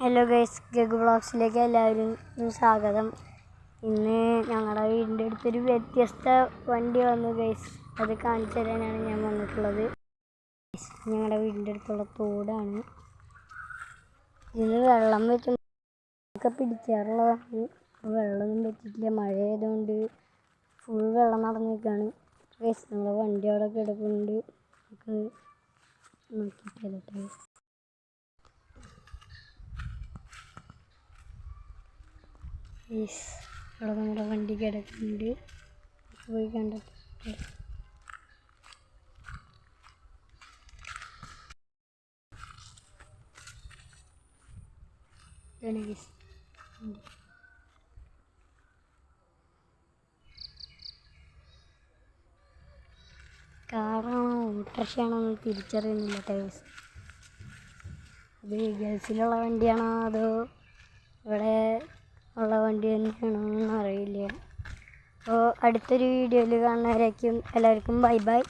Hello guys, ഗഗ് വ്ളോഗ്സിലേക്ക് എല്ലാവരും സ്വാഗതം. ഇന്ന് ഞങ്ങളുടെ വീടിൻ്റെ അടുത്തൊരു വ്യത്യസ്ത വണ്ടി വന്നു ഗൈസ്. അത് കാണിച്ചു തരാനാണ് ഞാൻ വന്നിട്ടുള്ളത്. ഞങ്ങളുടെ വീടിൻ്റെ അടുത്തുള്ള തോടാണ്. ഇതിന് വെള്ളം വെച്ചൊക്കെ പിടിക്കാറുള്ളതാണ്. വെള്ളമൊന്നും വെച്ചിട്ടില്ല, മഴ ആയതുകൊണ്ട് ഫുൾ വെള്ളം നടന്നു നിൽക്കുകയാണ് ഗൈസ്. നമ്മുടെ വണ്ടി അവിടെ കിടക്കുന്നുണ്ട്. നമുക്ക് നോക്കിയിട്ടേ അവിടെ നമ്മുടെ വണ്ടി കിടക്കുന്നുണ്ട്. പോയി കണ്ടിട്ട് കാറാണോ ഓട്ടോറിക്ഷയാണോ തിരിച്ചറിയുന്നില്ല ടൈസ്. അത് ഗൾഫിലുള്ള വണ്ടിയാണോ അതോ ഇവിടെ ഉള്ള വണ്ടി തന്നെയാണോ എന്നറിയില്ല. അപ്പോൾ അടുത്തൊരു വീഡിയോയിൽ കാണുന്നവരേക്കും എല്ലാവർക്കും ബൈ ബൈ.